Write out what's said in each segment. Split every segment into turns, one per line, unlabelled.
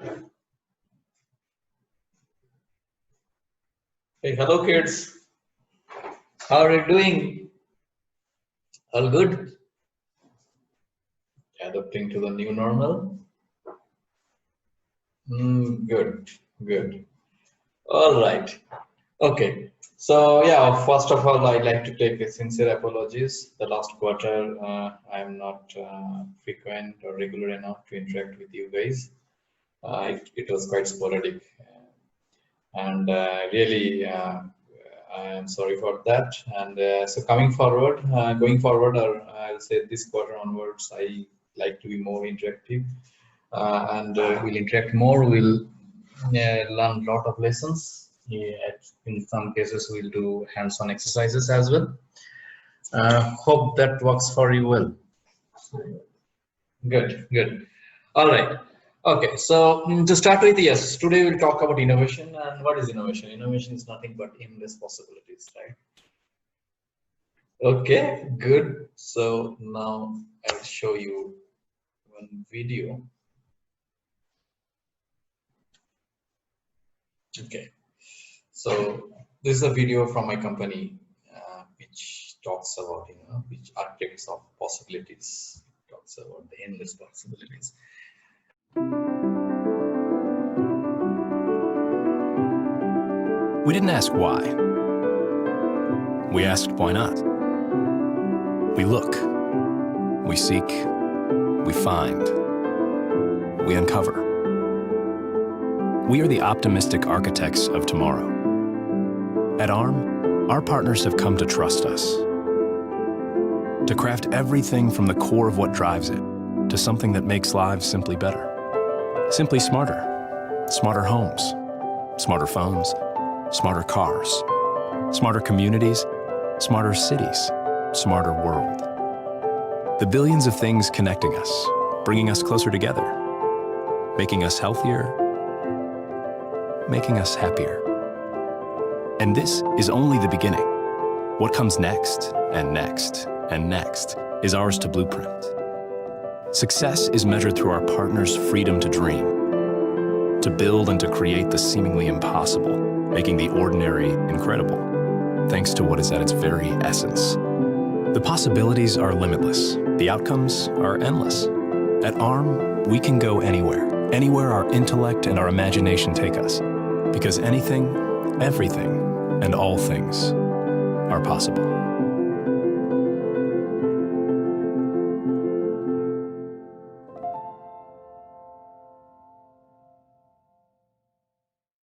Hey, hello kids. How are you doing? All good? Adapting to the new normal? Good, good. All right. Okay. So yeah, first of all, I'd like to take a sincere apologies. The last quarter, I'm not frequent or regular enough to interact with you guys. It was quite sporadic, and really, I am sorry for that. And so going forward, or I'll say this quarter onwards, I like to be more interactive, and we'll interact more. We'll learn a lot of lessons. Yeah, in some cases, we'll do hands-on exercises as well. Hope that works for you well. Good, good. All right. Okay, so to start with, yes, today we'll talk about innovation. And what is innovation? Innovation is nothing but endless possibilities, right? Okay, good. So now I'll show you one video. Okay, so this is a video from my company, which talks about, which architects of possibilities, talks about the endless possibilities.
We didn't ask why. We asked why not. We look, we seek, we find, we uncover. We are the optimistic architects of tomorrow. At ARM, our partners have come to trust us, to craft everything from the core of what drives it to something that makes lives simply better. Simply smarter. Smarter homes, smarter phones, smarter cars, smarter communities, smarter cities, smarter world. The billions of things connecting us, bringing us closer together, making us healthier, making us happier. And this is only the beginning. What comes next, and next, and next, is ours to blueprint. Success is measured through our partners' freedom to dream, to build and to create the seemingly impossible, making the ordinary incredible, thanks to what is at its very essence. The possibilities are limitless. The outcomes are endless. At ARM, we can go anywhere our intellect and our imagination take us, because anything, everything, and all things are possible.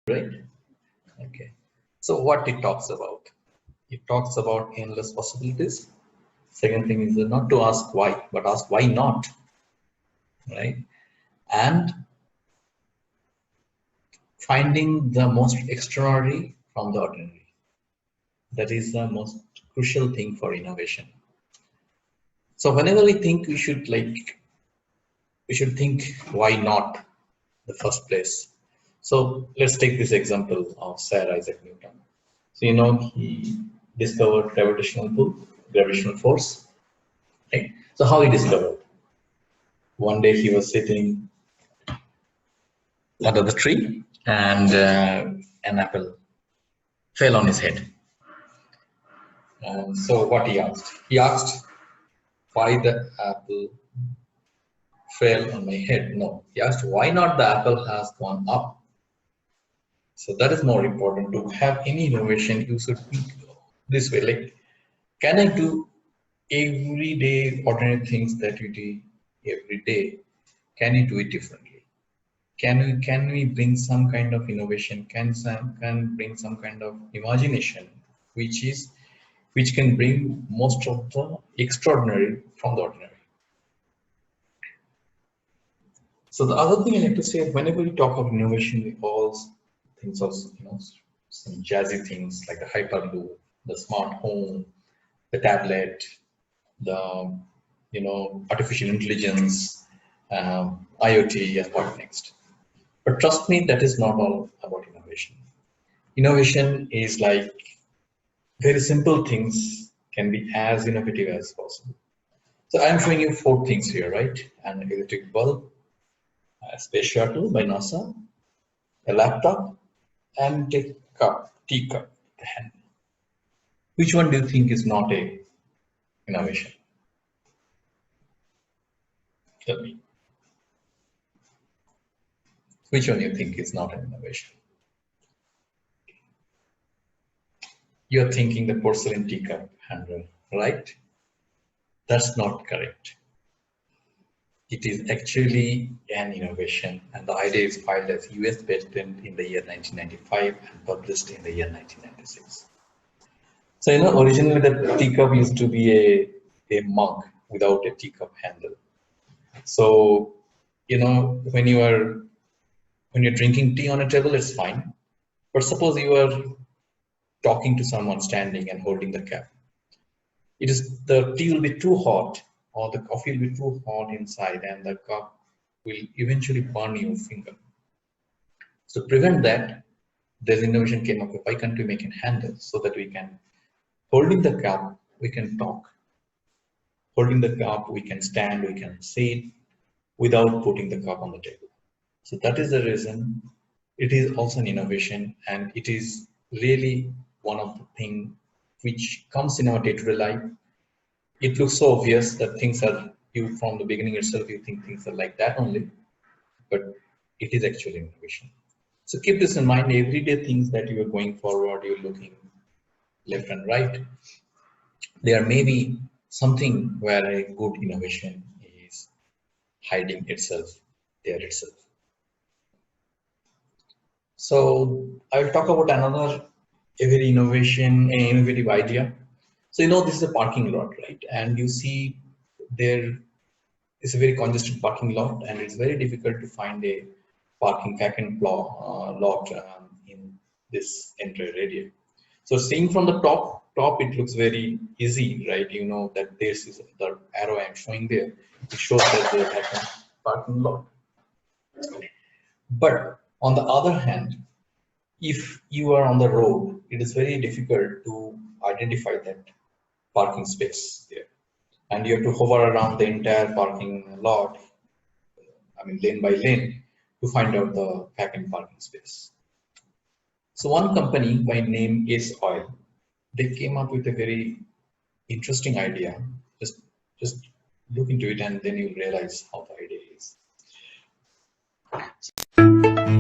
Right? Okay. So what it talks about? It talks about endless possibilities. Second thing is not to ask why, but ask why not, right? And finding the most extraordinary from the ordinary. That is the most crucial thing for innovation. So whenever we think, we should think why not the first place. So let's take this example of Sir Isaac Newton. So he discovered gravitational force. Right? So how he discovered? One day he was sitting under the tree, and an apple fell on his head. And so what he asked? He asked, why the apple fell on my head? No, he asked, why not the apple has gone up? So that is more important. To have any innovation, you should think this way, like, can I do everyday ordinary things that you do every day? Can you do it differently? Can we bring some kind of innovation? Can bring some kind of imagination, which can bring most of the extraordinary from the ordinary. So the other thing I like to say, whenever we talk of innovation, we all think of some jazzy things like the Hyperloop, the smart home, the tablet, the artificial intelligence, IoT, and what next. But trust me, that is not all about innovation. Innovation is like very simple things can be as innovative as possible. So I'm showing you 4 things here, right? An electric bulb, a space shuttle by NASA, a laptop, and a teacup handle. Which one do you think is not a innovation? Tell me. Which one you think is not an innovation? You're thinking the porcelain teacup handle, right? That's not correct. It is actually an innovation, and the idea is filed as US patent in the year 1995 and published in the year 1996. So, originally the teacup used to be a mug without a teacup handle. So, when you're drinking tea on a table, it's fine. But suppose you are talking to someone standing and holding the cup. The tea will be too hot or the coffee will be too hot inside and the cup will eventually burn your finger. So to prevent that, this innovation came up with why can't we make a handle so that we can, holding the cup, we can talk. Holding the cup, we can stand, we can sit without putting the cup on the table. So that is the reason it is also an innovation, and it is really one of the things which comes in our day-to-day life. It looks so obvious that things are, you from the beginning itself, you think things are like that only, but it is actually innovation. So keep this in mind, everyday things that you are going forward, you're looking left and right, there may be something where a good innovation is hiding itself there itself. So I will talk about another very innovative idea. So this is a parking lot, right? And you see there is a very congested parking lot, and it's very difficult to find a parking vacant lot in this entire area. So seeing from the top, it looks very easy, right? You know that this is the arrow I'm showing there. It shows that they have a parking lot. But on the other hand, if you are on the road, it is very difficult to identify that parking space there. And you have to hover around the entire parking lot, lane by lane, to find out the vacant parking space. So one company by name Saurov, they came up with a very interesting idea. Just look into it and then you'll realize how the idea is.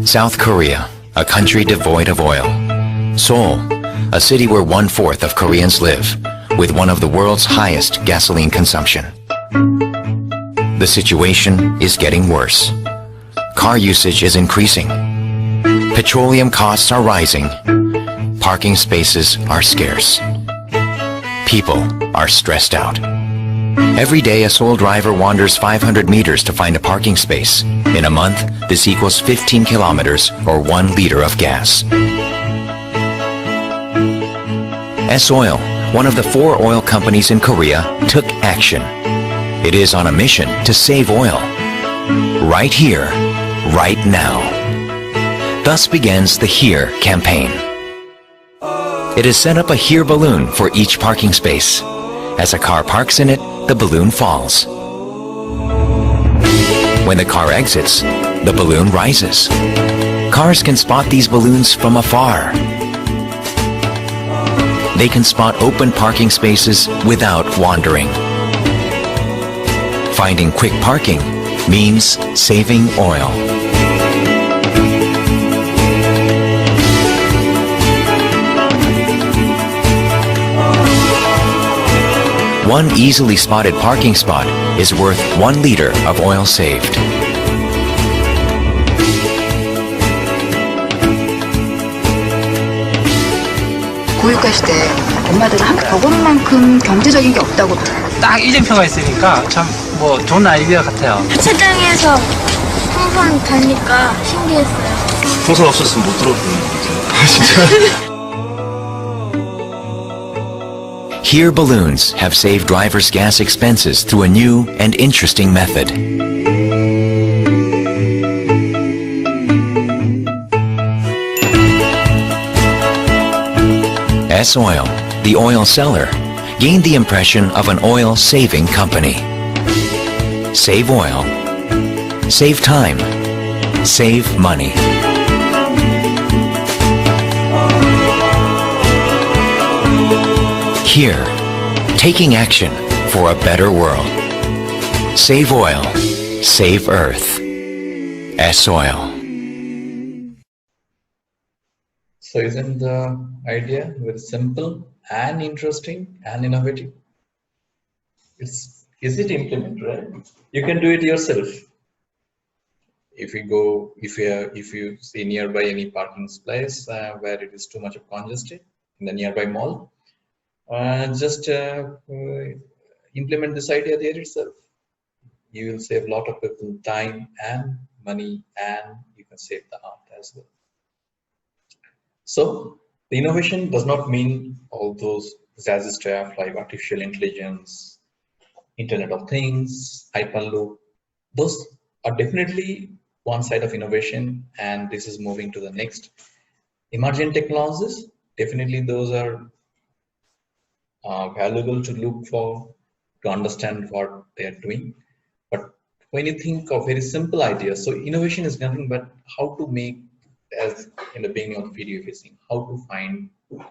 South Korea, a country devoid of oil. Seoul, a city where 1/4 of Koreans live, with one of the world's highest gasoline consumption. The situation is getting worse. Car usage is increasing. Petroleum costs are rising. Parking spaces are scarce. People are stressed out. Every day, a Seoul driver wanders 500 meters to find a parking space. In a month, this equals 15 kilometers or 1 liter of gas. S-Oil, one of the 4 oil companies in Korea, took action. It is on a mission to save oil. Right here, right now. Thus begins the HERE campaign. It has set up a HERE balloon for each parking space. As a car parks in it, the balloon falls. When the car exits, the balloon rises. Cars can spot these balloons from afar. They can spot open parking spaces without wandering. Finding quick parking means saving oil. One easily spotted parking spot is worth 1 liter of oil saved.
고유가 시대 엄마들은 한 버거는 만큼 경제적인 게 없다고 그래요.
딱 이정표가 있으니까 참 뭐 좋은 아이디어 같아요.
주차장에서 항상 가니까 신기했어요.
풍선 없었으면 못 들어보는 거죠. 진짜.
HERE balloons have saved drivers' gas expenses through a new and interesting method. S-Oil, the oil seller, gained the impression of an oil-saving company. Save oil, save time, Save money. Here, taking action for a better world. Save oil, save earth. S-Oil.
So isn't the idea very simple and interesting and innovative? It's easy to implement, right? You can do it yourself. If you see nearby any parking place where it is too much of congested in the nearby mall, just implement this idea there itself. You will save a lot of people time and money, and you can save the earth as well. So the innovation does not mean all those jazzy stuff like artificial intelligence, Internet of Things, Hyperloop. Those are definitely one side of innovation, and this is moving to the next. Emerging technologies, definitely those are valuable to look for, to understand what they are doing. But when you think of very simple ideas, so innovation is nothing but how to make, as in the beginning of the video you're seeing, how to find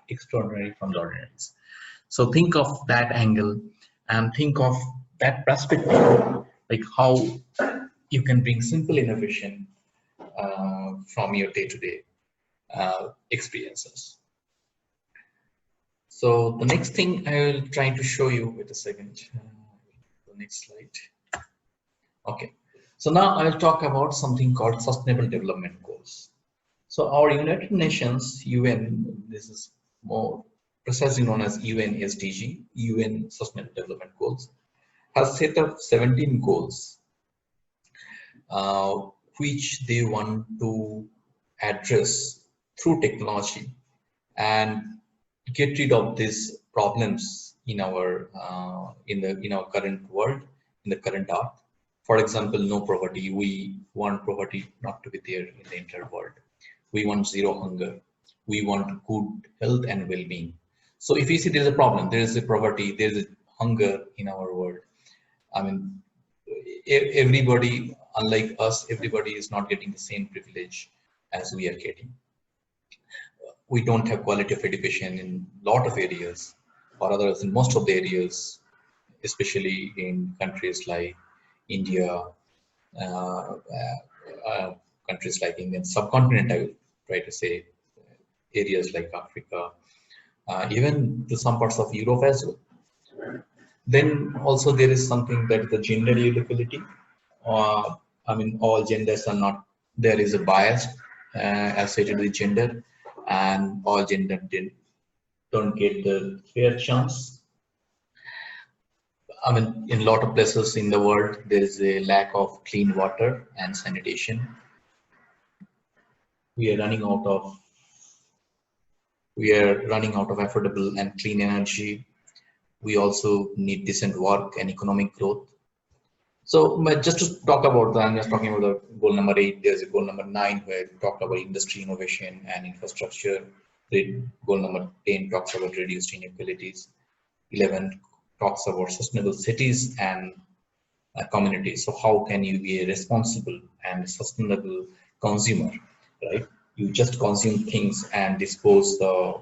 extraordinary from the ordinaries. So think of that angle and think of that perspective, like how you can bring simple innovation from your day-to-day experiences. So the next thing I will try to show you, wait a second, the next slide. Okay, so now I'll talk about something called Sustainable Development Goals. So our United Nations, UN, this is more precisely known as UN SDG, UN Sustainable Development Goals, has set up 17 goals which they want to address through technology and get rid of these problems in our in our current world, in the current earth. For example, no poverty. We want poverty not to be there in the entire world. We want zero hunger. We want good health and well-being. So if you see there's a problem, there is a poverty, there is a hunger in our world. I mean, everybody, unlike us, everybody is not getting the same privilege as we are getting. We don't have quality of education in a lot of areas, or others in most of the areas, especially in countries like India, countries like Indian subcontinent, I would try to say, areas like Africa, even to some parts of Europe as well. Then also there is something that the gender inequality. I mean, all genders are not, there is a bias associated with gender, and all gender don't get the fair chance. I mean, in a lot of places in the world, there is a lack of clean water and sanitation. We are running out of affordable and clean energy. We also need decent work and economic growth. So just to talk about that, I'm just talking about the goal number 8. There's a goal number 9 where we talk about industry, innovation, and infrastructure. Goal number 10 talks about reduced inequalities. 11 talks about sustainable cities and communities. So how can you be a responsible and sustainable consumer, right? You just consume things and dispose the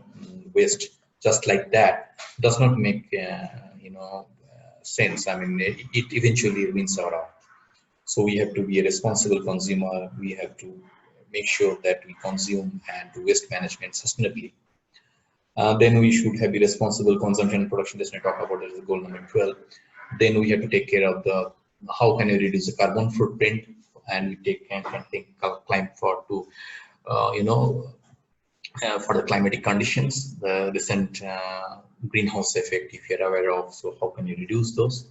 waste just like that does not make sense. I mean, it eventually wins out. So we have to be a responsible consumer. We have to make sure that we consume and do waste management sustainably. Then we should have a responsible consumption and production. That's what I talk about as goal number 12. Then we have to take care of the how can you reduce the carbon footprint, and we take climate for to for the climatic conditions, the recent greenhouse effect, if you're aware of. So how can you reduce those?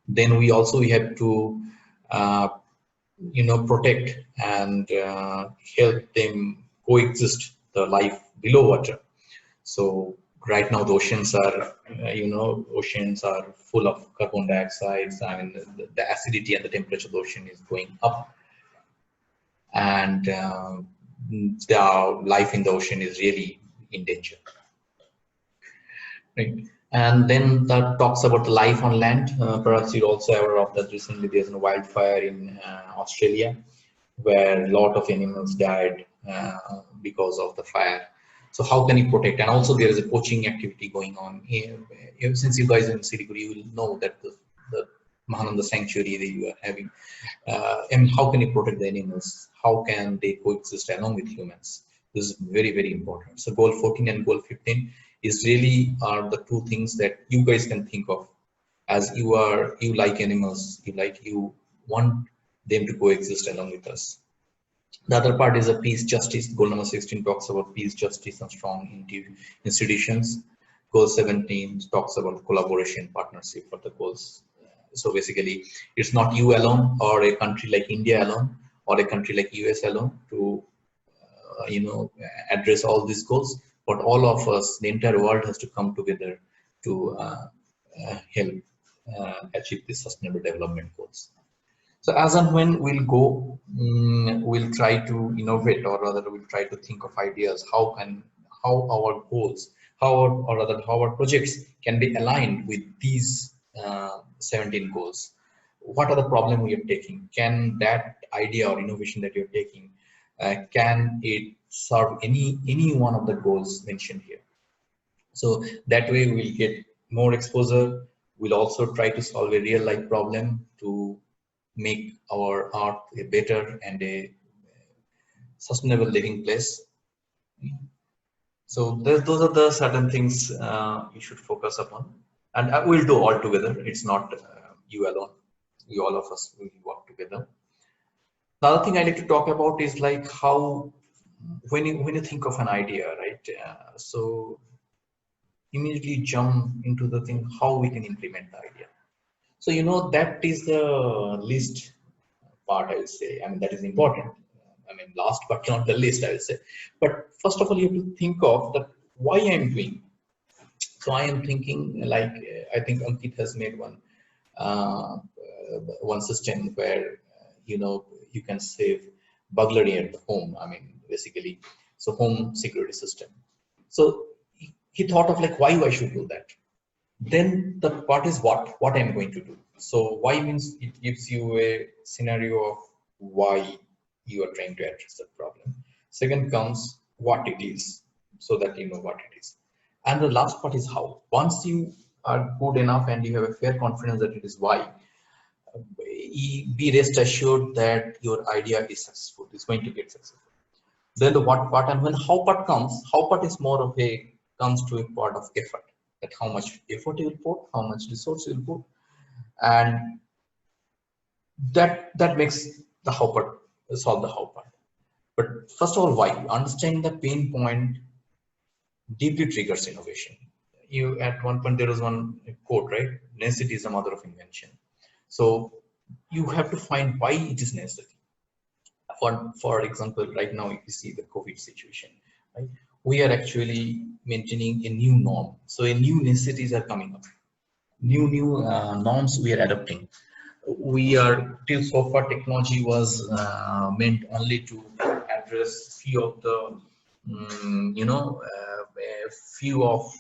Then we have to protect and help them coexist the life below water. So right now the oceans are full of carbon dioxide. I mean, the acidity and the temperature of the ocean is going up, and the life in the ocean is really in danger. Right. And then that talks about the life on land. Perhaps you're also aware of that recently there's a wildfire in Australia, where a lot of animals died because of the fire. So how can you protect? And also there is a poaching activity going on here. Since you guys are in Siliguri, you will know that the Mahananda sanctuary that you are having. And how can you protect the animals? How can they coexist along with humans? This is very, very important. So goal 14 and goal 15 is really are the two things that you guys can think of, as you like animals, you want them to coexist along with us. The other part is a peace justice. Goal number 16 talks about peace, justice, and strong institutions. Goal 17 talks about collaboration, partnership for the goals. So basically, it's not you alone or a country like India alone or a country like US alone to address all these goals, but all of us, the entire world, has to come together to help achieve the sustainable development goals. So as and when we'll go, we'll try to innovate, or rather we'll try to think of ideas, how our goals, how our projects can be aligned with these 17 goals. What are the problem we are taking? Can that idea or innovation that you're taking, can it serve any one of the goals mentioned here? So that way we'll get more exposure. We'll also try to solve a real life problem to make our art a better and a sustainable living place. So those are the certain things you should focus upon, and we'll do all together. It's not you alone. We all of us will work together. The other thing I like to talk about is like how when you think of an idea, right? So immediately jump into the thing how we can implement the idea. So that is the least part, I would say. I mean, that is important. I mean, last but not the least, I would say. But first of all, you have to think of that why I'm doing. So I am thinking like I think Ankit has made one system where you can save burglary at the home. I mean, basically, so home security system. So he thought of like why I should do that. Then the part is what I'm going to do. So why means it gives you a scenario of why you are trying to address that problem. Second comes what it is, so that you know what it is. And the last part is how. Once you are good enough and you have a fair confidence that it is why, be rest assured that your idea is successful, is going to get successful. Then the what part, and when how part comes, how part is more of a comes to a part of effort, that how much effort you will put, how much resource you will put, and that makes the how part solve the how part. But first of all, why? Understanding the pain point deeply triggers innovation. You at one point there was one quote, right? Necessity is the mother of invention. So you have to find why it is necessary. For example, right now if you see the COVID situation, right? We are actually maintaining a new norm. So a new necessities are coming up. New norms we are adopting. We are till so far technology was meant only to address few of the few of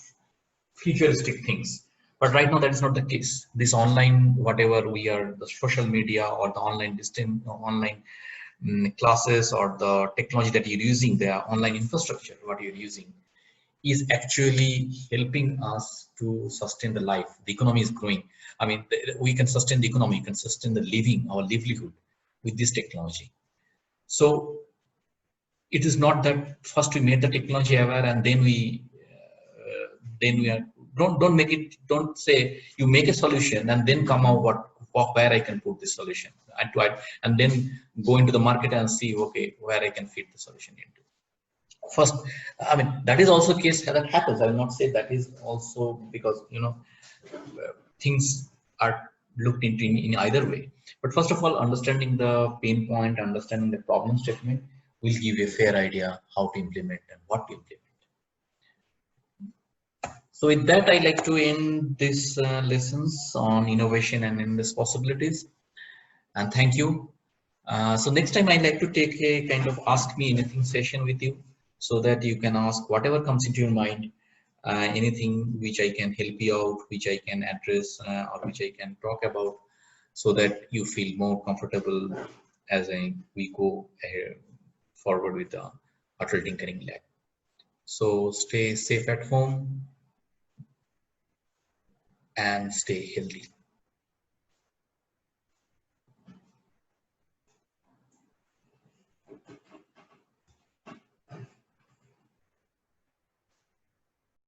futuristic things, but right now that is not the case. This online whatever we are, the social media or the online distance online classes or the technology that you're using, the online infrastructure what you're using is actually helping us to sustain the life. The economy is growing. I mean, we can sustain the economy, we can sustain the living, our livelihood with this technology. So it is not that first we made the technology aware and then we are don't make it, don't say you make a solution and then come out where I can put this solution and then go into the market and see okay where I can fit the solution into. First, I mean, that is also case that happens. I will not say that is also because things are looked into in either way. But first of all, understanding the pain point, understanding the problem statement will give you a fair idea how to implement and what to implement. So with that, I like to end this lessons on innovation and endless possibilities. And thank you. So next time I like to take a kind of ask me anything session with you, so that you can ask whatever comes into your mind, anything which I can help you out, which I can address or which I can talk about, so that you feel more comfortable as we go forward with the Atal Tinkering Lab. So stay safe at home and stay healthy.